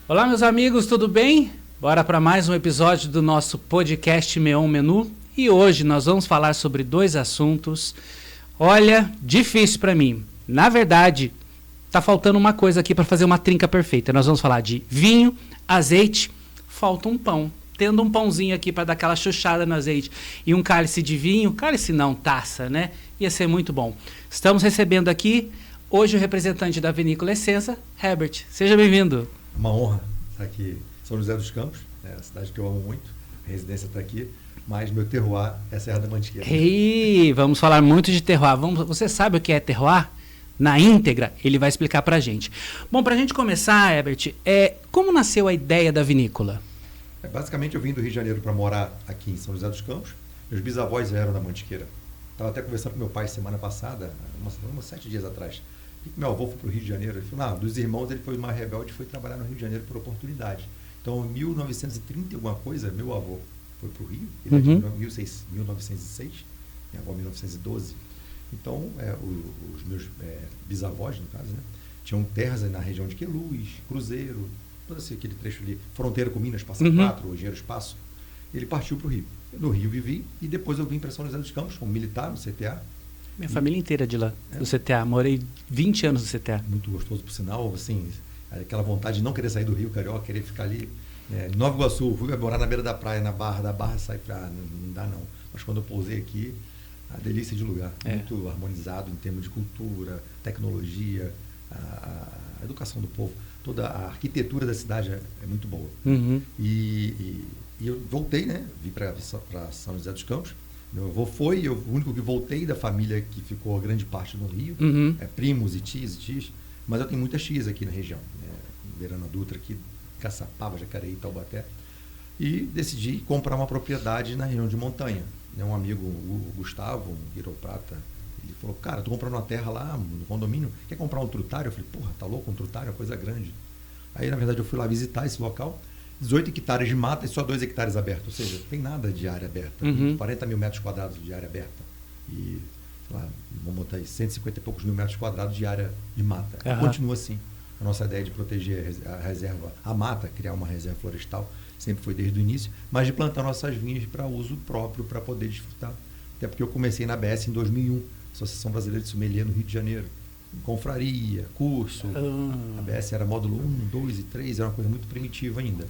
Olá, meus amigos, tudo bem? Bora para mais um episódio do nosso podcast Meon Menu. E hoje nós vamos falar sobre dois assuntos. Olha, difícil para mim. Na verdade, tá faltando uma coisa aqui para fazer uma trinca perfeita. Nós vamos falar de vinho, azeite, falta um pão. Tendo um pãozinho aqui para dar aquela chuchada no azeite e um cálice de vinho, cálice não, taça, né? Ia ser muito bom. Estamos recebendo aqui hoje o representante da Vinícola Essenza, Herbert. Seja bem-vindo. Uma honra estar aqui em São José dos Campos, a cidade que eu amo muito, a residência está aqui, mas meu terroir é Serra da Mantiqueira. Ei, vamos falar muito de terroir. Você sabe o que é terroir? Na íntegra, ele vai explicar pra gente. Bom, pra gente começar, Herbert, como nasceu a ideia da vinícola? Basicamente, eu vim do Rio de Janeiro para morar aqui em São José dos Campos. Meus bisavós eram da Mantiqueira. Estava até conversando com meu pai semana passada, uns 7 dias atrás. Meu avô foi para o Rio de Janeiro. Ele falou, dos irmãos ele foi mais rebelde e foi trabalhar no Rio de Janeiro por oportunidade. Então, em 1930 alguma coisa, meu avô foi para o Rio. Ele é de 1906, minha avó 1912. Então, os meus bisavós, no caso, né, tinham terras na região de Queluz, Cruzeiro, todo aquele trecho ali, fronteira com Minas, Passa Quatro, Engenheiro Espaço. Ele partiu para o Rio. No Rio vivi e depois eu vim para São José dos Campos como militar no CTA. Minha família inteira de lá, do CTA. Morei 20 anos no CTA. Muito gostoso, por sinal, assim, aquela vontade de não querer sair do Rio Carioca, querer ficar ali. Nova Iguaçu, fui morar na beira da praia, na Barra, da Barra sai para não dá não. Mas quando eu pousei aqui, a delícia de lugar, muito harmonizado em termos de cultura, tecnologia, a educação do povo, toda a arquitetura da cidade é muito boa. E eu voltei, né? Vim para São José dos Campos. Meu avô foi, eu o único que voltei da família que ficou grande parte no Rio, primos e tias, mas eu tenho muitas tias aqui na região, Verana Dutra aqui, Caçapava, Jacareí, Taubaté, e decidi comprar uma propriedade na região de montanha. Um amigo, o Gustavo, um quiroprata, ele falou, cara, tô comprando uma terra lá no condomínio, quer comprar um trutário? Eu falei, porra, tá louco, um trutário é uma coisa grande. Aí, na verdade, eu fui lá visitar esse local, 18 hectares de mata e só 2 hectares abertos, ou seja, tem nada de área aberta, 40 mil metros quadrados de área aberta e, sei lá, vamos botar aí 150 e poucos mil metros quadrados de área de mata. Continua assim. A nossa ideia de proteger a reserva, a mata, criar uma reserva florestal, sempre foi desde o início, mas de plantar nossas vinhas para uso próprio, para poder desfrutar. Até porque eu comecei na ABS em 2001, Associação Brasileira de Sommelier no Rio de Janeiro. Confraria, curso, a ABS era módulo 1, 2 e 3, era uma coisa muito primitiva ainda.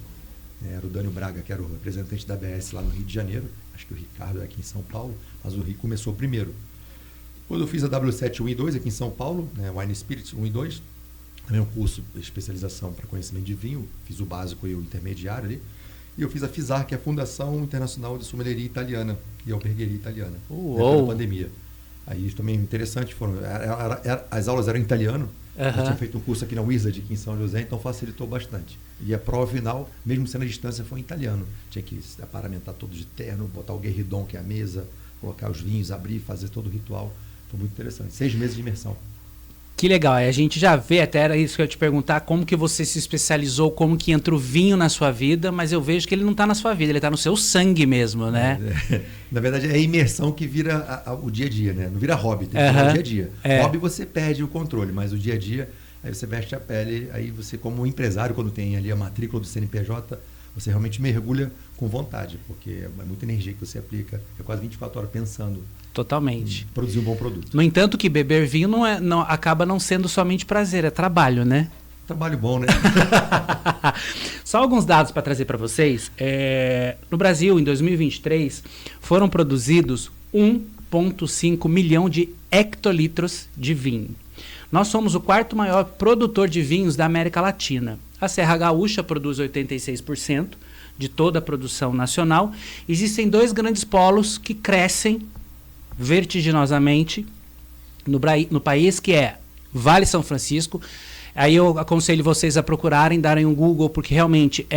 Era o Dânio Braga, que era o representante da ABS lá no Rio de Janeiro, acho que o Ricardo é aqui em São Paulo, mas o Rio começou primeiro. Quando eu fiz a W7 1 e 2 aqui em São Paulo, Wine Spirits 1 e 2, também um curso de especialização para conhecimento de vinho, fiz o básico e o intermediário ali, e eu fiz a FISAR, que é a Fundação Internacional de Sommelieria Italiana e Albergueria Italiana, depois da pandemia. Aí também interessante, as aulas eram em italiano, eu tinha feito um curso aqui na Wizard, aqui em São José, então facilitou bastante. E a prova final, mesmo sendo à distância, foi em italiano. Tinha que se aparamentar todo de terno, botar o guerridon, que é a mesa, colocar os vinhos, abrir, fazer todo o ritual. Foi muito interessante. 6 meses de imersão. Que legal, a gente já vê, até era isso que eu ia te perguntar, como que você se especializou, como que entra o vinho na sua vida, mas eu vejo que ele não está na sua vida, ele está no seu sangue mesmo, né? Na verdade, é a imersão que vira o dia a dia, né? Não vira hobby, tem que virar o dia a dia. Hobby você perde o controle, mas o dia a dia, aí você veste a pele, aí você como empresário, quando tem ali a matrícula do CNPJ, você realmente mergulha com vontade, porque é muita energia que você aplica, é quase 24 horas pensando. Totalmente. Produzir um bom produto. No entanto, que beber vinho acaba não sendo somente prazer, é trabalho, né? Trabalho bom, né? Só alguns dados para trazer para vocês. No Brasil, em 2023, foram produzidos 1,5 milhão de hectolitros de vinho. Nós somos o 4º maior produtor de vinhos da América Latina. A Serra Gaúcha produz 86% de toda a produção nacional. Existem 2 grandes polos que crescem vertiginosamente no país, que é Vale São Francisco. Aí eu aconselho vocês a procurarem, darem um Google, porque realmente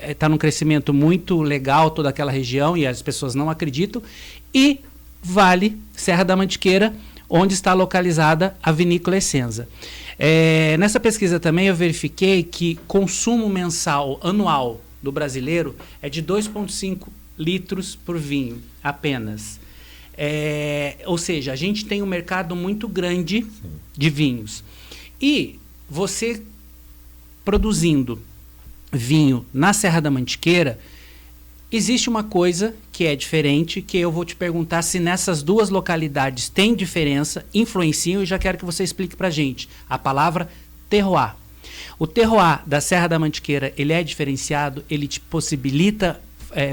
está num crescimento muito legal toda aquela região e as pessoas não acreditam. E Vale, Serra da Mantiqueira, onde está localizada a Vinícola Essenza. Nessa pesquisa também eu verifiquei que consumo mensal anual do brasileiro é de 2,5 litros por vinho, apenas. Ou seja, a gente tem um mercado muito grande de vinhos. E você produzindo vinho na Serra da Mantiqueira, existe uma coisa que é diferente, que eu vou te perguntar se nessas duas localidades tem diferença, influenciam, e já quero que você explique pra gente. A palavra terroir. O terroir da Serra da Mantiqueira, ele é diferenciado? Ele te possibilita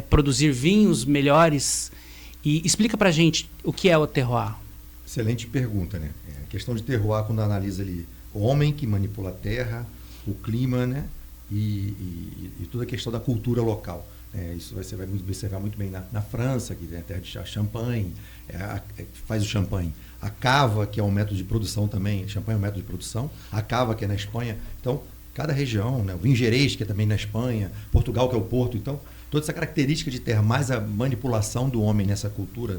produzir vinhos melhores? E explica pra gente o que é o terroir. Excelente pergunta, né? A questão de terroir, quando analisa ali o homem que manipula a terra, o clima, né? E toda a questão da cultura local. Isso você vai observar muito bem na França, que é a terra de champanhe, faz o champanhe. A cava, que é um método de produção também, champanhe é um método de produção, a cava, que é na Espanha. Então, cada região, né? O vinho Gerês, que é também na Espanha, Portugal, que é o Porto. Então, toda essa característica de terra, mais a manipulação do homem nessa cultura,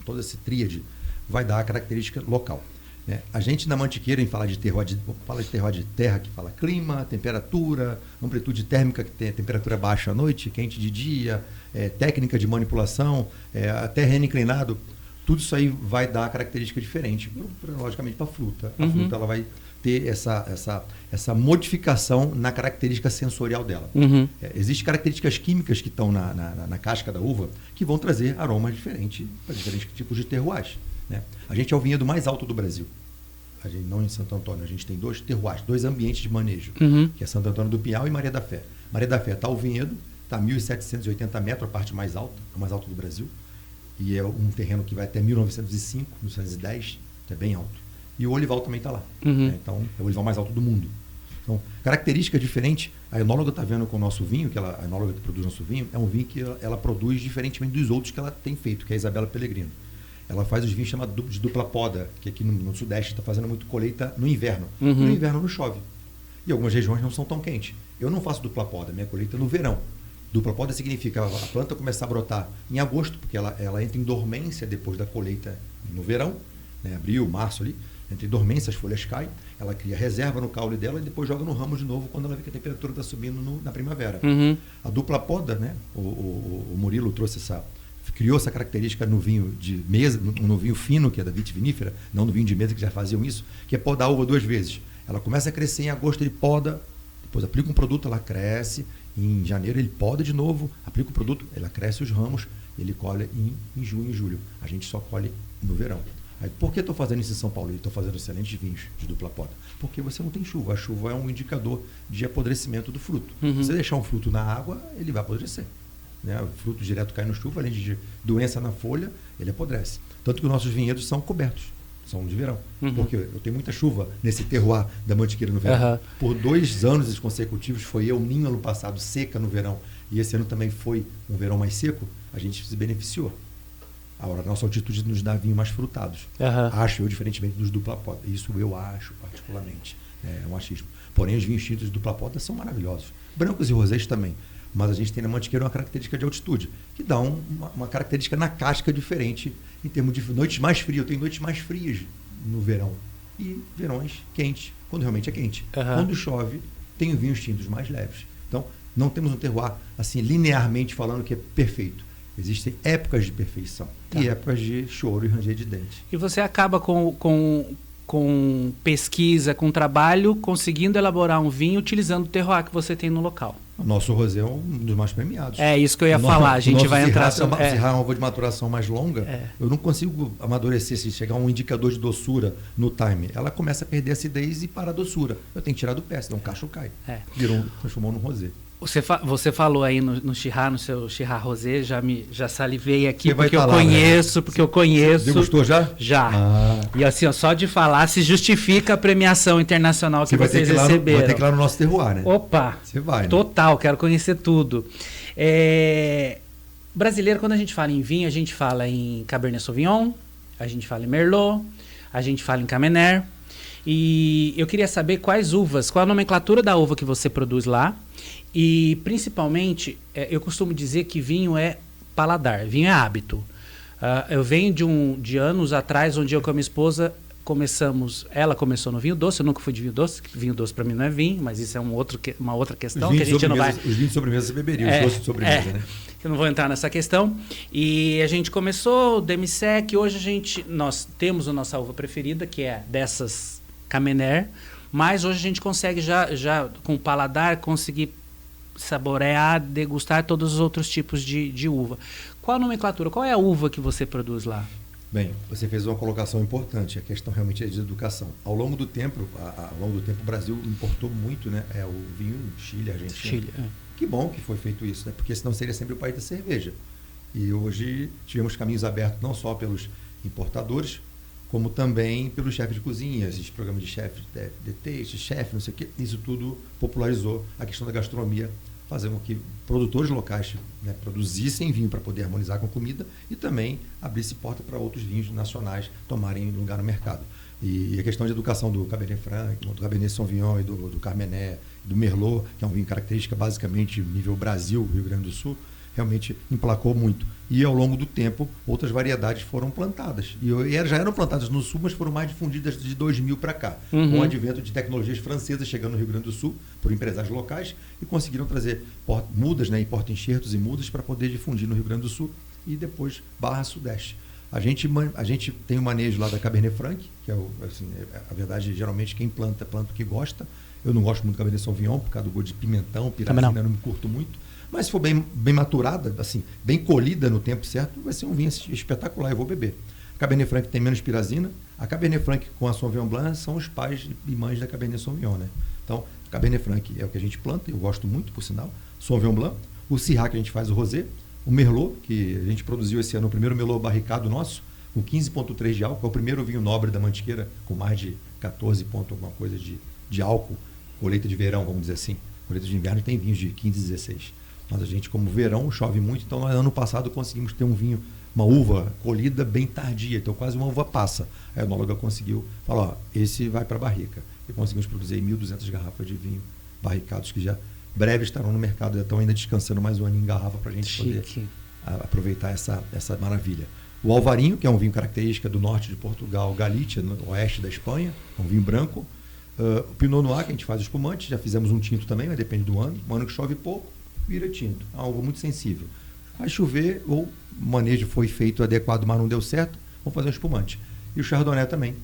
toda essa tríade, vai dar a característica local. Né? A gente na Mantiqueira, em falar de terroir, fala de terroir de terra, que fala clima, temperatura, amplitude térmica, que tem a temperatura baixa à noite, quente de dia, técnica de manipulação, a terreno inclinado, tudo isso aí vai dar a característica diferente, logicamente, para a fruta. A fruta ela vai ter essa modificação na característica sensorial dela. Existem características químicas que estão na casca da uva que vão trazer aromas diferentes para diferentes tipos de terroirs. Né? A gente é o vinhedo mais alto do Brasil. A gente, não em Santo Antônio, a gente tem 2 terroirs, 2 ambientes de manejo, que é Santo Antônio do Pinhal e Maria da Fé. Maria da Fé está o vinhedo, está a 1.780 metros, a parte mais alta, a mais alta do Brasil, e é um terreno que vai até 1905, 1910, que é bem alto. E o olival também está lá. Né? Então, é o olival mais alto do mundo. Então, característica diferente, a enóloga está vendo com o nosso vinho, a enóloga que produz nosso vinho, é um vinho que ela produz diferentemente dos outros que ela tem feito, que é a Isabela Pellegrino. Ela faz os vinhos chamados de dupla poda, que aqui no Sudeste está fazendo muito colheita no inverno. No inverno não chove. E algumas regiões não são tão quentes. Eu não faço dupla poda, minha colheita é no verão. Dupla poda significa a planta começar a brotar em agosto, porque ela entra em dormência depois da colheita no verão, né, abril, março ali, entra em dormência, as folhas caem, ela cria reserva no caule dela e depois joga no ramo de novo quando ela vê que a temperatura está subindo na primavera. A dupla poda, né, o Murilo criou essa característica no vinho de mesa, no vinho fino, que é da vitivinífera, não no vinho de mesa, que já faziam isso, que é podar a uva 2 vezes. Ela começa a crescer em agosto, ele poda, depois aplica um produto, ela cresce, em janeiro ele poda de novo, aplica o produto, ela cresce os ramos, ele colhe em junho e julho. A gente só colhe no verão. Aí, por que estou fazendo isso em São Paulo? Estou fazendo excelentes vinhos de dupla poda. Porque você não tem chuva. A chuva é um indicador de apodrecimento do fruto. Se você deixar um fruto na água, ele vai apodrecer. Né? O fruto direto cai no chuva, além de doença na folha, ele apodrece. Tanto que os nossos vinhedos são cobertos, são de verão. Porque eu tenho muita chuva nesse terroir da Mantiqueira no verão. Por 2 anos consecutivos, foi El Niño ano passado, seca no verão, e esse ano também foi um verão mais seco, a gente se beneficiou. A nossa altitude nos dá vinho mais frutados. Acho eu, diferentemente dos dupla poda. Isso eu acho, particularmente. É um achismo. Porém, os vinhos tintos de dupla poda são maravilhosos. Brancos e rosés também. Mas a gente tem na Mantiqueira uma característica de altitude, que dá uma característica na casca diferente em termos de noites mais frias. Eu tenho noites mais frias no verão e verões quentes, quando realmente é quente. Quando chove, tenho vinhos tintos mais leves. Então, não temos um terroir, assim, linearmente falando que é perfeito. Existem épocas de perfeição e épocas de choro e ranger de dente. E você acaba com pesquisa, com trabalho, conseguindo elaborar um vinho utilizando o terroir que você tem no local. O nosso rosé é um dos mais premiados. É isso que eu ia falar. A gente vai entrar... Se errar uma uva de maturação mais longa, eu não consigo amadurecer, se chegar a um indicador de doçura no time. Ela começa a perder a acidez e para a doçura. Eu tenho que tirar do pé, senão o cacho cai. Transformou num rosé. Você falou aí no Chirá, no seu Chirá Rosé, já salivei aqui, porque eu conheço. Você gostou já? Já. E assim, ó, só de falar, se justifica a premiação internacional que vocês receberam. Vai ter que ir lá no nosso terroir, né? Opa! Você vai. Total, quero conhecer tudo. Brasileiro, quando a gente fala em vinho, a gente fala em Cabernet Sauvignon, a gente fala em Merlot, a gente fala em Cabernet. E eu queria saber qual a nomenclatura da uva que você produz lá. E, principalmente, eu costumo dizer que vinho é paladar, vinho é hábito. Eu venho de anos atrás, onde eu com a minha esposa ela começou no vinho doce, eu nunca fui de vinho doce. Vinho doce para mim não é vinho, mas isso é uma outra questão que a gente não vai... Os vinhos de sobremesa você beberia, os doces de sobremesa, né? Eu não vou entrar nessa questão. E a gente começou o demi-sec, hoje nós temos a nossa uva preferida, que é dessas Cabernet, mas hoje a gente consegue já com o paladar conseguir saborear, degustar todos os outros tipos de uva. Qual a nomenclatura? Qual é a uva que você produz lá? Bem, você fez uma colocação importante, a questão realmente é de educação. Ao longo do tempo, o Brasil importou muito, né, o vinho Chile, Argentina. Chile, Que bom que foi feito isso, né, porque senão seria sempre o país da cerveja. E hoje tivemos caminhos abertos não só pelos importadores, como também pelos chefes de cozinha, esses programas de chefe, de taste, chefe, não sei o quê. Isso tudo popularizou a questão da gastronomia, fazendo com que produtores locais, né, produzissem vinho para poder harmonizar com comida e também abrisse porta para outros vinhos nacionais tomarem lugar no mercado. E a questão de educação do Cabernet Franc, do Cabernet Sauvignon e do Carmenet, do Merlot, que é um vinho característica basicamente nível Brasil, Rio Grande do Sul, realmente emplacou muito. E ao longo do tempo, outras variedades foram plantadas. E já eram plantadas no Sul, mas foram mais difundidas de 2000 para cá, com o advento de tecnologias francesas chegando no Rio Grande do Sul, por empresários locais, e conseguiram trazer mudas, né, e porta-enxertos e mudas para poder difundir no Rio Grande do Sul e depois Barra Sudeste. A gente tem o manejo lá da Cabernet Franc, que é a verdade, geralmente quem planta o que gosta. Eu não gosto muito do Cabernet Sauvignon, por causa do gosto de pimentão, piracina, não me curto muito. Mas se for bem maturada, assim, bem colhida no tempo certo, vai ser um vinho espetacular, eu vou beber. A Cabernet Franc tem menos pirazina. A Cabernet Franc com a Sauvignon Blanc são os pais e mães da Cabernet Sauvignon, né? Então, a Cabernet Franc é o que a gente planta, eu gosto muito, por sinal. Sauvignon Blanc. O Syrah, que a gente faz o rosé. O Merlot, que a gente produziu esse ano, o primeiro Merlot barricado nosso, com 15,3 de álcool, é o primeiro vinho nobre da Mantiqueira, com mais de 14 pontos, alguma coisa de álcool. Colheita de verão, vamos dizer assim. Colheita de inverno tem vinhos de 15, 16. Mas a gente, como verão, chove muito, então no ano passado conseguimos ter um vinho, uma uva colhida bem tardia, então quase uma uva passa. A enóloga conseguiu falar, ó, esse vai para a barrica. E conseguimos produzir 1.200 garrafas de vinho barricados, que já breve estarão no mercado, já estão ainda descansando mais um ano em garrafa para a gente poder aproveitar essa maravilha. O Alvarinho, que é um vinho característica do norte de Portugal, Galícia, no oeste da Espanha, é um vinho branco. O Pinot Noir, que a gente faz espumante, já fizemos um tinto também, mas depende do ano. Um ano que chove pouco, vira tinto. É uma uva muito sensível. Vai chover, ou o manejo foi feito adequado, mas não deu certo, vamos fazer um espumante. E o Chardonnay também.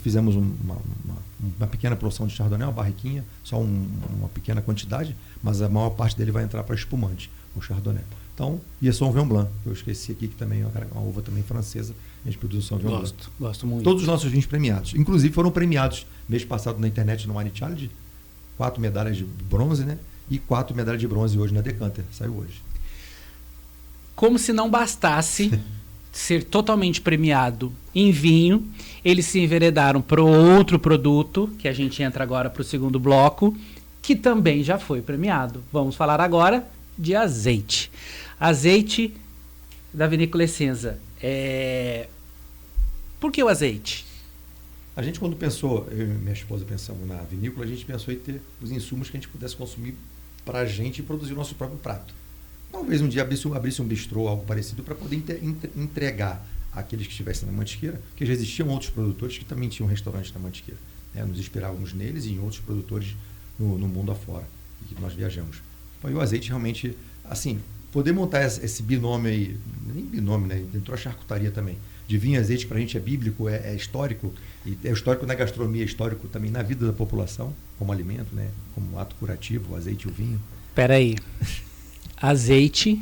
Fizemos uma pequena porção de Chardonnay, uma barriquinha, só uma pequena quantidade, mas a maior parte dele vai entrar para espumante, o Chardonnay. Então, e a Sauvignon Blanc, que eu esqueci aqui, que também é uma uva também francesa, a gente produz o Sauvignon Blanc. Gosto muito. Todos os nossos vinhos premiados. Inclusive foram premiados mês passado na internet no Wine Challenge, 4 medalhas de bronze, né? E 4 medalhas de bronze hoje na Decanter, saiu hoje. Como se não bastasse ser totalmente premiado em vinho, eles se enveredaram para outro produto, que a gente entra agora para o segundo bloco, que também já foi premiado. Vamos falar agora de azeite. Azeite da Vinícola Essenza. Por que o azeite? A gente, quando pensou, eu e minha esposa pensamos na vinícola, a gente pensou em ter os insumos que a gente pudesse consumir para a gente produzir o nosso próprio prato. Talvez um dia abrisse um bistrô, algo parecido, para poder entregar àqueles que estivessem na Mantiqueira, que já existiam outros produtores que também tinham restaurantes na Mantiqueira. Nos inspirávamos neles e em outros produtores no mundo afora, e que nós viajamos. Então, e o azeite realmente, assim, poder montar esse binômio aí, nem binômio, né? Entrou a charcutaria também, de vinho e azeite, para a gente é bíblico, é histórico, e é histórico na gastronomia, é histórico também na vida da população, como alimento, né? Como ato curativo, o azeite e o vinho. Peraí. Azeite,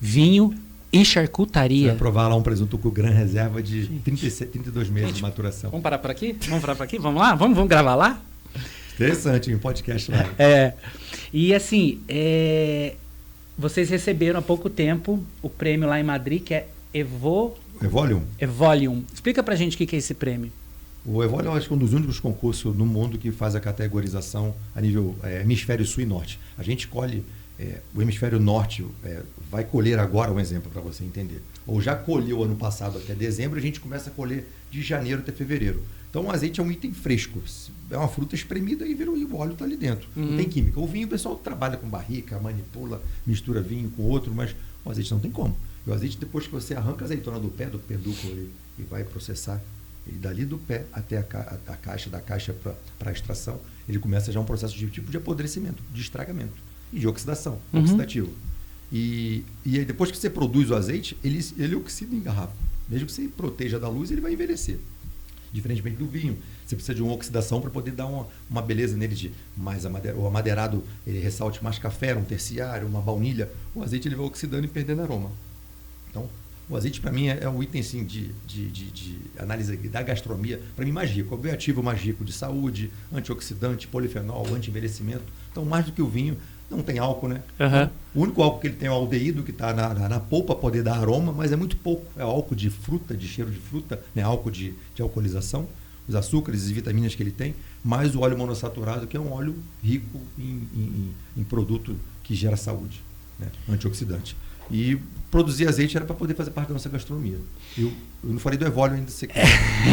vinho e charcutaria. Você vai provar lá um presunto com gran reserva de 32 meses de maturação. Vamos parar por aqui? Vamos lá? Vamos gravar lá? Interessante, um podcast lá. E assim, vocês receberam há pouco tempo o prêmio lá em Madrid, que é Evolium. Explica pra gente o que é esse prêmio. O Evolium é, acho que um dos únicos concursos no mundo que faz a categorização a nível hemisfério sul e norte. A gente escolhe o hemisfério norte, vai colher agora, um exemplo para você entender. Ou já colheu ano passado até dezembro, a gente começa a colher de janeiro até fevereiro. Então o azeite é um item fresco. É uma fruta espremida e o óleo está ali dentro. Não tem química. O vinho, o pessoal trabalha com barrica, manipula, mistura vinho com outro, mas o azeite não tem como. E o azeite, depois que você arranca a azeitona do pé, do pedúnculo e vai processar, ele dali do pé até a caixa, da caixa para a extração, ele começa já um processo de tipo de apodrecimento, de estragamento e de oxidação, oxidativo. E aí depois que você produz o azeite, ele oxida em garrafa. Mesmo que você proteja da luz, ele vai envelhecer. Diferentemente do vinho. Você precisa de uma oxidação para poder dar uma beleza nele de mais o amadeirado, ele ressalte mais café, um terciário, uma baunilha. O azeite ele vai oxidando e perdendo aroma. Então, o azeite para mim é um item assim, de análise da gastronomia, para mim mais rico. É o bioativo mais rico de saúde, antioxidante, polifenol, anti-envelhecimento. Então, mais do que o vinho, não tem álcool, né? Então, o único álcool que ele tem é o aldeído, que está na polpa, poder dar aroma, mas é muito pouco. É álcool de fruta, de cheiro de fruta, né? Álcool de alcoolização, os açúcares e vitaminas que ele tem, mais o óleo monossaturado, que é um óleo rico em produto que gera saúde, né? Antioxidante. E produzir azeite era para poder fazer parte da nossa gastronomia. Eu não falei do Evólio ainda, você quer.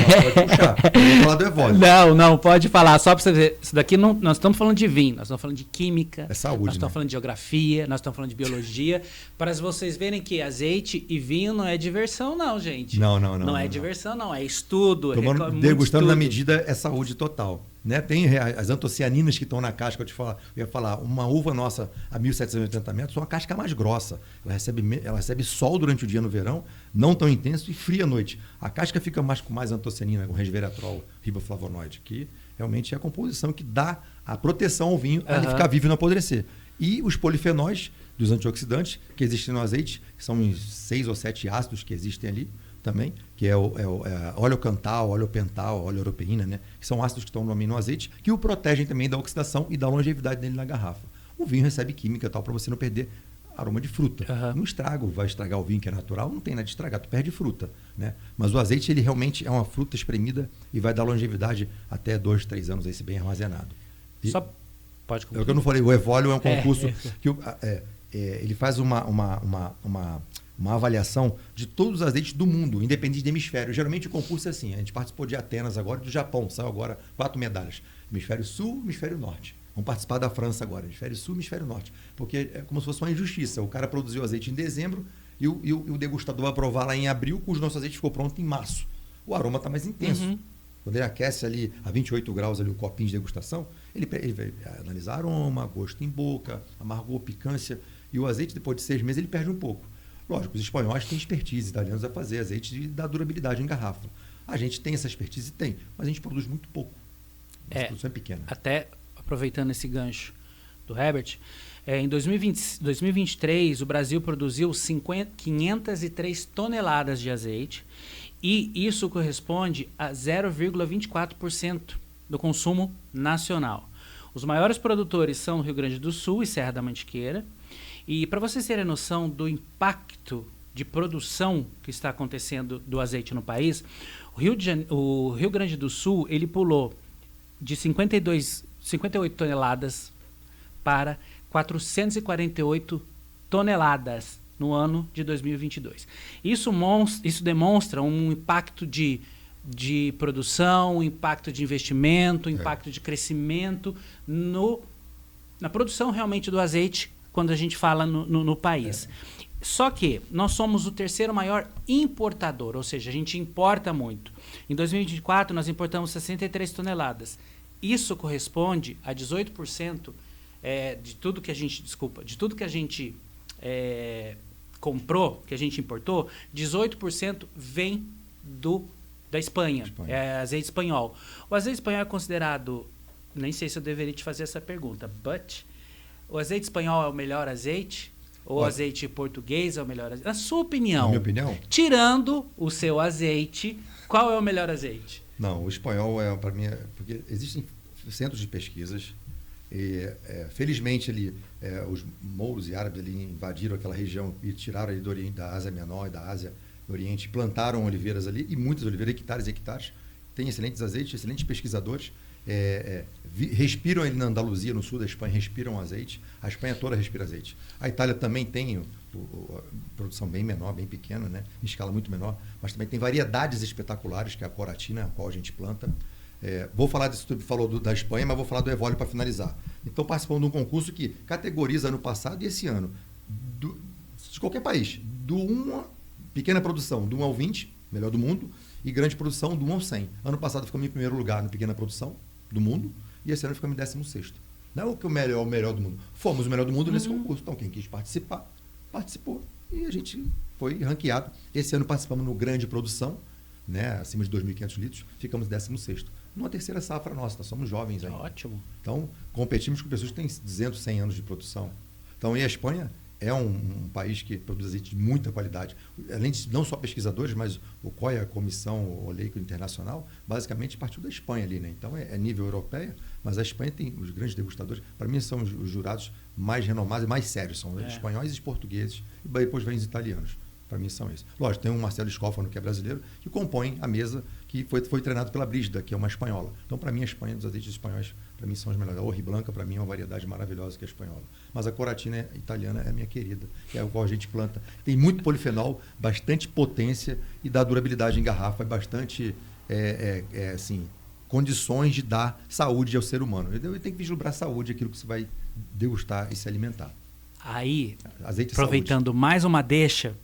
Pode puxar. Eu vou falar do Evólio. Não, pode falar. Só para você ver. Isso daqui nós estamos falando de vinho, nós estamos falando de química. É saúde, nós estamos falando de geografia, nós estamos falando de biologia. Para vocês verem que azeite e vinho não é diversão, não, gente. Não. Não é diversão, não. É estudo. Degustando na medida é saúde total. Né? Tem as antocianinas que estão na casca, eu ia falar, uma uva nossa a 1.780 metros, uma casca mais grossa. Ela recebe sol durante o dia no verão, não tão intenso, e fria à noite. A casca fica com mais antocianina, com resveratrol, riboflavonoide, que realmente é a composição que dá a proteção ao vinho a ele ficar vivo e não apodrecer. E os polifenóis dos antioxidantes que existem no azeite, que são uns 6 ou 7 ácidos que existem ali, também, que é óleo cantal, óleo pental, óleo europeína, né? Que são ácidos que estão no azeite, que o protegem também da oxidação e da longevidade dele na garrafa. O vinho recebe química e tal, para você não perder aroma de fruta. Não vai estragar o vinho, que é natural, não tem nada de estragar, tu perde fruta, né? Mas o azeite, ele realmente é uma fruta espremida e vai dar longevidade até 2, 3 anos, aí, se bem armazenado. E só pode concluir. É o que eu não falei, o Evólio é um concurso que ele faz uma avaliação de todos os azeites do mundo, independente de hemisfério. Geralmente o concurso é assim, a gente participou de Atenas agora, do Japão, saiu agora 4 medalhas. Hemisfério Sul, Hemisfério Norte. Vamos participar da França agora, Hemisfério Sul, Hemisfério Norte. Porque é como se fosse uma injustiça. O cara produziu azeite em dezembro e o degustador vai provar lá em abril, cujo nosso azeite ficou pronto em março. O aroma está mais intenso. Quando ele aquece ali a 28 graus ali, o copinho de degustação, ele vai analisar aroma, gosto em boca, amargor, picância. E o azeite, depois de 6 meses, ele perde um pouco. Lógico, os espanhóis têm expertise, italianos a fazer azeite da durabilidade em garrafa. A gente tem essa expertise? Tem, mas a gente produz muito pouco. A produção é pequena. Até aproveitando esse gancho do Herbert, em 2023 o Brasil produziu 503 toneladas de azeite e isso corresponde a 0,24% do consumo nacional. Os maiores produtores são o Rio Grande do Sul e Serra da Mantiqueira. E para vocês terem noção do impacto de produção que está acontecendo do azeite no país, o Rio Grande do Sul ele pulou de 58 toneladas para 448 toneladas no ano de 2022. Isso demonstra um impacto de produção, um impacto de investimento, um impacto de crescimento na produção realmente do azeite quando a gente fala no país. Só que nós somos o terceiro maior importador, ou seja, a gente importa muito. Em 2024, nós importamos 63 toneladas. Isso corresponde a 18% de tudo que a gente comprou, que a gente importou, 18% vem da Espanha. É azeite espanhol. O azeite espanhol é considerado, nem sei se eu deveria te fazer essa pergunta, but o azeite espanhol é o melhor azeite? Ou o azeite português é o melhor azeite? Na sua opinião, na minha opinião, tirando o seu azeite, qual é o melhor azeite? Não, o espanhol para mim, porque existem centros de pesquisas e, felizmente os mouros e árabes ali invadiram aquela região e tiraram ali do Oriente, da Ásia Menor e da Ásia do Oriente, plantaram oliveiras ali, e muitas oliveiras, hectares e hectares, tem excelentes azeites, excelentes pesquisadores, respiram ali na Andaluzia, no sul da Espanha, respiram azeite. A Espanha toda respira azeite. A Itália também tem a produção bem menor, bem pequena, né? Em escala muito menor, mas também tem variedades espetaculares, que é a coratina, a qual a gente planta. Vou falar disso, tu falou da Espanha, mas vou falar do Evólio para finalizar. Então, participando de um concurso que categoriza ano passado e esse ano, de qualquer país, pequena produção, do 1 ao 20, melhor do mundo, e grande produção, do 1 ao 100. Ano passado ficamos em primeiro lugar na pequena produção do mundo, e esse ano ficamos em 16º. Não é o que o melhor do mundo. Fomos o melhor do mundo nesse concurso. Então, quem quis participar, participou. E a gente foi ranqueado. Esse ano participamos no Grande Produção, né, acima de 2.500 litros, ficamos 16º. Numa terceira safra nossa, nós somos jovens ainda. Ótimo. Então, competimos com pessoas que têm 200, 100 anos de produção. Então, e a Espanha é um país que produz azeite de muita qualidade. Além de não só pesquisadores, mas o COIA, a Comissão Oleico Internacional, basicamente partiu da Espanha ali, né? Então é nível europeia, mas a Espanha tem os grandes degustadores. Para mim são os jurados mais renomados e mais sérios, são os espanhóis e os portugueses, e depois vem os italianos. Para mim são esses. Lógico, tem um Marcelo Scófano, que é brasileiro, que compõe a mesa, que foi treinado pela Brígida, que é uma espanhola. Então, para mim, a Espanha, dos azeites espanhóis, para mim, são os melhores. A Orriblanca, para mim, é uma variedade maravilhosa que é a espanhola. Mas a Coratina italiana é a minha querida, que é a qual a gente planta. Tem muito polifenol, bastante potência e dá durabilidade em garrafa, bastante, assim, condições de dar saúde ao ser humano. Ele tem que vislumbrar saúde, aquilo que você vai degustar e se alimentar. Aí, azeite aproveitando saúde. Mais uma deixa,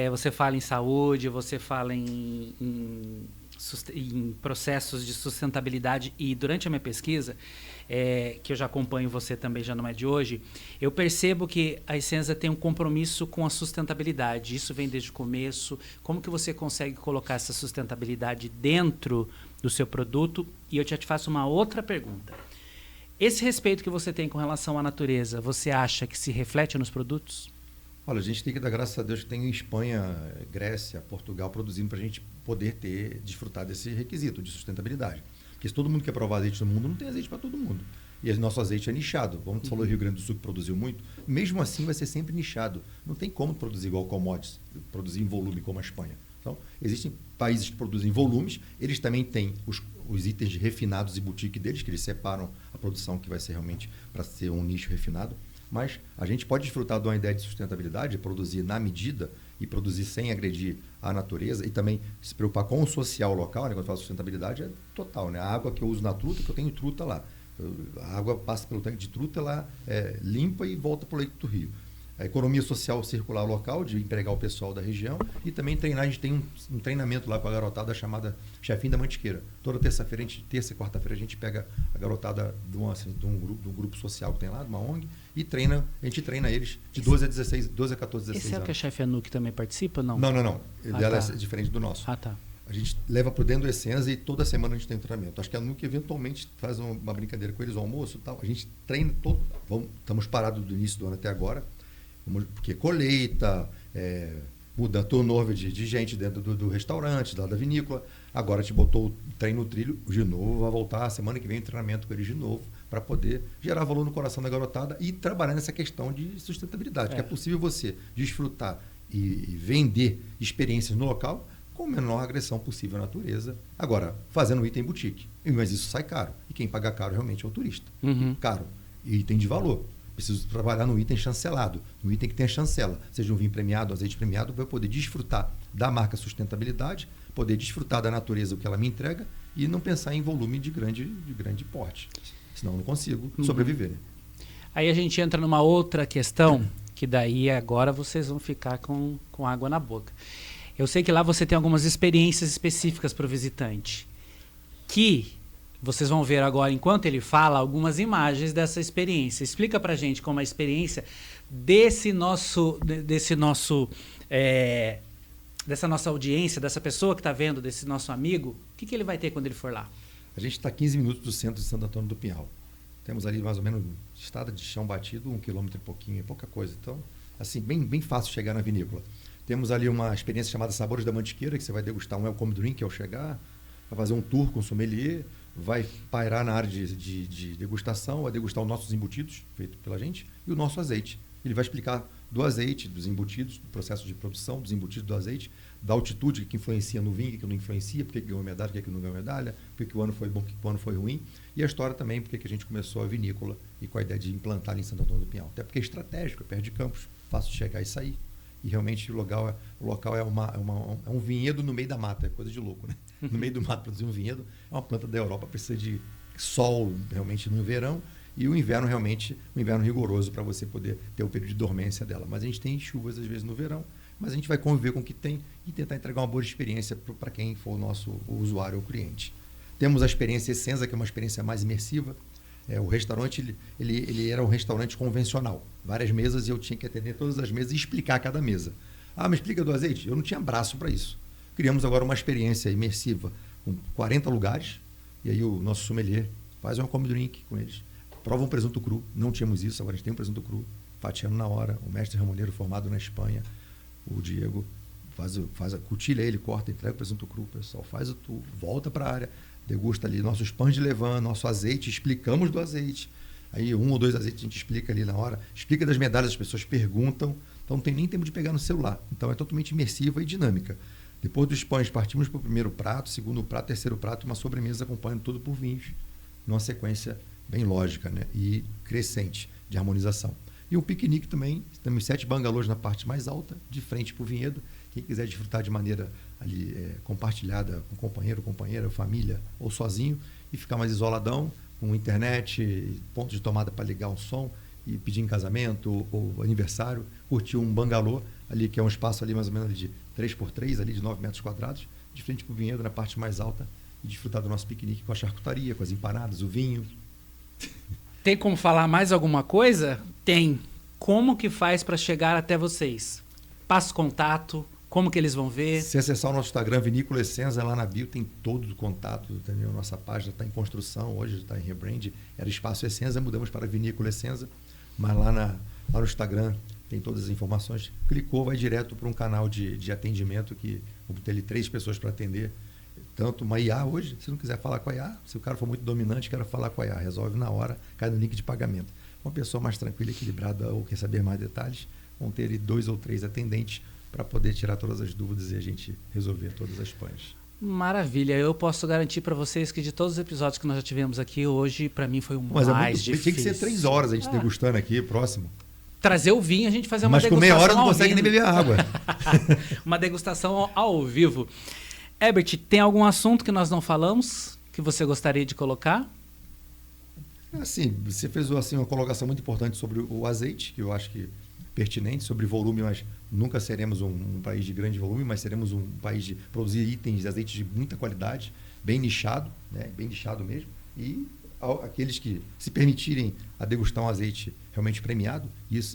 você fala em saúde, você fala em processos de sustentabilidade, e durante a minha pesquisa, que eu já acompanho você também, já não é de hoje, eu percebo que a Essenza tem um compromisso com a sustentabilidade. Isso vem desde o começo. Como que você consegue colocar essa sustentabilidade dentro do seu produto? E eu já te faço uma outra pergunta. Esse respeito que você tem com relação à natureza, você acha que se reflete nos produtos? Olha, a gente tem que dar graças a Deus que tem Espanha, Grécia, Portugal produzindo para a gente poder desfrutar desse requisito de sustentabilidade. Porque se todo mundo quer provar azeite no mundo, não tem azeite para todo mundo. E nosso azeite é nichado. Você falou do Rio Grande do Sul, que produziu muito. Mesmo assim, vai ser sempre nichado. Não tem como produzir igual commodities, produzir em volume como a Espanha. Então, existem países que produzem volumes, eles também têm os itens refinados e boutique deles, que eles separam a produção que vai ser realmente para ser um nicho refinado. Mas a gente pode desfrutar de uma ideia de sustentabilidade, produzir na medida e produzir sem agredir a natureza, e também se preocupar com o social local, né? Quando eu falo sustentabilidade é total, né? A água que eu uso na truta, que eu tenho truta lá. A água passa pelo tanque de truta, ela limpa e volta para o leito do rio. A economia social circular local, de empregar o pessoal da região, e também treinar. A gente tem um treinamento lá com a garotada chamada Chefinho da Mantiqueira. Toda terça-feira, terça e quarta-feira, a gente pega a garotada de um grupo social que tem lá, de uma ONG, e a gente treina eles de 12 a 14, 16 anos. Esse é o que a chefe Anuc também participa, não? Não. Ela é diferente do nosso. Ah, tá. A gente leva para dentro do Essenza e toda semana a gente tem um treinamento. Acho que a Anuc eventualmente faz uma brincadeira com eles, o almoço e tal. A gente treina todo. Estamos parados do início do ano até agora. Porque colheita, muda turnover de gente dentro do restaurante, da vinícola. Agora a gente botou o treino no trilho de novo, vai voltar a semana que vem o treinamento com eles de novo, para poder gerar valor no coração da garotada e trabalhar nessa questão de sustentabilidade. Que é possível você desfrutar e vender experiências no local com a menor agressão possível à natureza. Agora, fazendo um item boutique. Mas isso sai caro. E quem paga caro realmente é o turista. Caro. E item de valor. Preciso trabalhar no item chancelado, no item que tenha chancela, seja um vinho premiado, azeite premiado, para eu poder desfrutar da marca sustentabilidade, poder desfrutar da natureza, o que ela me entrega, e não pensar em volume de grande porte. Senão eu não consigo sobreviver. Né? Aí a gente entra numa outra questão, que daí agora vocês vão ficar com água na boca. Eu sei que lá você tem algumas experiências específicas para o visitante, que vocês vão ver agora, enquanto ele fala, algumas imagens dessa experiência. Explica pra gente como a experiência dessa nossa audiência, dessa pessoa que está vendo, desse nosso amigo, o que ele vai ter quando ele for lá? A gente está a 15 minutos do centro de Santo Antônio do Pinhal. Temos ali mais ou menos estrada de chão batido, 1 quilômetro e pouquinho, é pouca coisa. Então, assim, bem fácil chegar na vinícola. Temos ali uma experiência chamada Sabores da Mantiqueira, que você vai degustar um welcome drink ao chegar, vai fazer um tour com sommelier, vai pairar na área de degustação, vai degustar os nossos embutidos, feito pela gente, e o nosso azeite. Ele vai explicar do azeite, dos embutidos, do processo de produção, dos embutidos do azeite, da altitude que influencia no vinho, que não influencia, porque ganhou medalha, porque não ganhou medalha, porque o ano foi bom, porque o ano foi ruim, e a história também, porque a gente começou a vinícola e com a ideia de implantar ali em Santo Antônio do Pinhal. Até porque é estratégico, é perto de Campos, fácil de chegar e sair. E realmente o local é um vinhedo no meio da mata, é coisa de louco, né? No meio do mato produzir um vinhedo, é uma planta da Europa, precisa de sol realmente no verão, e o inverno realmente, um inverno rigoroso para você poder ter o período de dormência dela. Mas a gente tem chuvas às vezes no verão, mas a gente vai conviver com o que tem e tentar entregar uma boa experiência para quem for o usuário ou cliente. Temos a experiência Essenza, que é uma experiência mais imersiva. O restaurante ele era um restaurante convencional, várias mesas, e eu tinha que atender todas as mesas e explicar cada mesa. Ah, me explica do azeite? Eu não tinha braço para isso. criamos agora uma experiência imersiva com 40 lugares, e aí o nosso sommelier faz uma comedy drink com eles. Prova um presunto cru, não tínhamos isso, agora a gente tem um presunto cru, fatiando na hora, o mestre ramoneiro formado na Espanha, o Diego, faz a cutilha, ele corta, entrega o presunto cru, o pessoal faz o tudo, volta para a área, degusta ali nossos pães de levain, nosso azeite, explicamos do azeite, aí 1 ou 2 azeites a gente explica ali na hora, explica das medalhas, as pessoas perguntam, então não tem nem tempo de pegar no celular, então é totalmente imersiva e dinâmica. Depois dos pães, partimos para o primeiro prato, segundo prato, terceiro prato, uma sobremesa acompanhando tudo por vinhos, numa sequência bem lógica, né? E crescente de harmonização. E um piquenique também, temos 7 bangalôs na parte mais alta, de frente para o vinhedo. Quem quiser desfrutar de maneira ali, compartilhada com companheiro, companheira, família ou sozinho, e ficar mais isoladão, com internet, ponto de tomada para ligar um som, e pedir em casamento ou aniversário, curtir um bangalô, ali que é um espaço ali mais ou menos ali de 3x3, ali de 9 metros quadrados, de frente para o vinhedo, na parte mais alta, e desfrutar do nosso piquenique com a charcutaria, com as empanadas, o vinho. Tem como falar mais alguma coisa? Tem. Como que faz para chegar até vocês? Passa o contato, como que eles vão ver? Se acessar o nosso Instagram, Vinícola Essenza, lá na bio tem todo o contato, entendeu? Nossa página está em construção, hoje está em rebrand, era Espaço Essenza, mudamos para Vinícola Essenza, mas lá no Instagram tem todas as informações. Clicou, vai direto para um canal de atendimento que vou ter ali 3 pessoas para atender. Tanto uma IA hoje, se não quiser falar com a IA, se o cara for muito dominante, quero falar com a IA, resolve na hora, cai no link de pagamento. Uma pessoa mais tranquila, equilibrada ou quer saber mais detalhes, vão ter ali 2 ou 3 atendentes para poder tirar todas as dúvidas e a gente resolver todas as pães. Maravilha, eu posso garantir para vocês que de todos os episódios que nós já tivemos aqui, hoje para mim foi o mais difícil. Tem que ser 3 horas a gente degustando aqui, próximo. Trazer o vinho, a gente fazer uma degustação. Mas com meia hora não consegue nem beber água. Uma degustação ao vivo. Herbert, tem algum assunto que nós não falamos que você gostaria de colocar? Assim, você fez assim, uma colocação muito importante sobre o azeite, que eu acho que pertinente, sobre volume, mas nunca seremos um país de grande volume, mas seremos um país de produzir itens de azeite de muita qualidade, bem nichado, né? Bem nichado mesmo, e aqueles que se permitirem a degustar um azeite realmente premiado,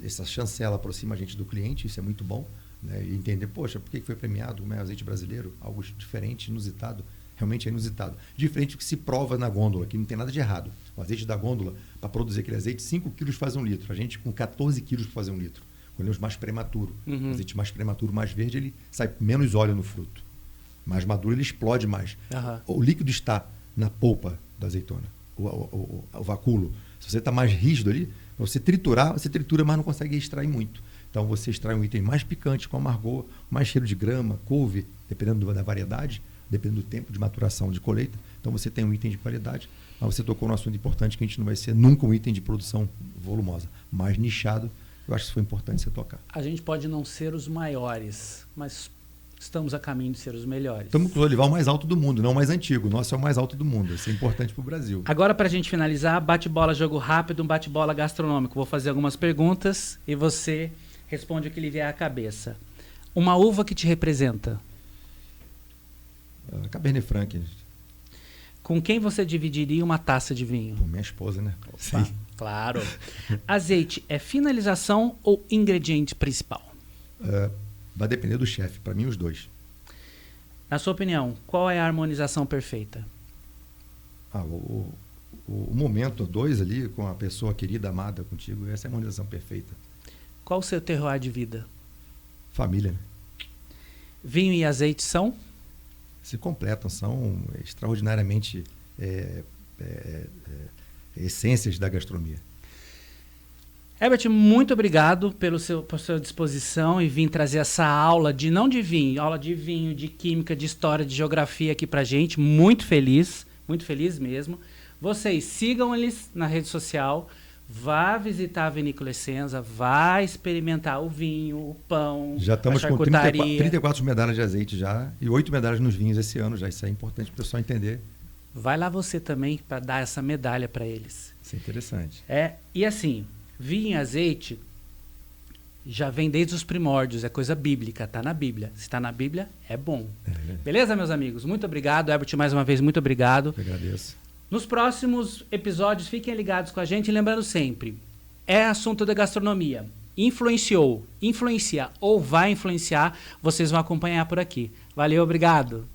essa chancela aproxima a gente do cliente, isso é muito bom, né? E entender, poxa, por que foi premiado um azeite brasileiro? Algo diferente, inusitado, realmente é inusitado. Diferente do que se prova na gôndola, que não tem nada de errado. O azeite da gôndola, para produzir aquele azeite, 5 quilos faz 1 litro. A gente com 14 quilos para fazer 1 litro. Colhemos mais prematuro. O azeite mais prematuro, mais verde, ele sai menos óleo no fruto. Mais maduro, ele explode mais. O líquido está na polpa da azeitona, o vacúolo. Se você está mais rígido ali, você triturar, você tritura, mas não consegue extrair muito. Então, você extrai um item mais picante, com amargor, mais cheiro de grama, couve, dependendo da variedade, dependendo do tempo de maturação de colheita. Então, você tem um item de qualidade, mas você tocou num assunto importante que a gente não vai ser nunca um item de produção volumosa, mais nichado. Eu acho que isso foi importante você tocar. A gente pode não ser os maiores, mas estamos a caminho de ser os melhores. Estamos com o olival mais alto do mundo, não o mais antigo. O nosso é o mais alto do mundo. Isso é importante para o Brasil. Agora, para a gente finalizar, bate-bola, jogo rápido, um bate-bola gastronômico. Vou fazer algumas perguntas e você responde o que lhe vier à cabeça. Uma uva que te representa? Cabernet Franc. Com quem você dividiria uma taça de vinho? Com minha esposa, né? Opa, sim. Claro. Azeite é finalização ou ingrediente principal? Vai depender do chefe. Para mim, os dois. Na sua opinião, qual é a harmonização perfeita? O momento 2 ali, com a pessoa querida, amada contigo, essa é a harmonização perfeita. Qual o seu terroir de vida? Família. Né? Vinho e azeite são? Se completam, são extraordinariamente essências da gastronomia. Herbert, muito obrigado por sua disposição e vir trazer essa aula não de vinho, aula de vinho, de química, de história, de geografia aqui pra gente. Muito feliz mesmo. Vocês sigam eles na rede social, vá visitar a Vinícola Essenza, vá experimentar o vinho, o pão, já estamos com 34 medalhas de azeite já e 8 medalhas nos vinhos esse ano já. Isso é importante para o pessoal entender. Vai lá você também para dar essa medalha para eles. Isso é interessante. E assim, vinho e azeite já vem desde os primórdios, é coisa bíblica, tá na Bíblia. Se está na Bíblia, é bom. Beleza, meus amigos? Muito obrigado. Herbert, mais uma vez, muito obrigado. Eu agradeço. Nos próximos episódios, fiquem ligados com a gente. E lembrando sempre, é assunto da gastronomia. influencia ou vai influenciar, vocês vão acompanhar por aqui. Valeu, obrigado.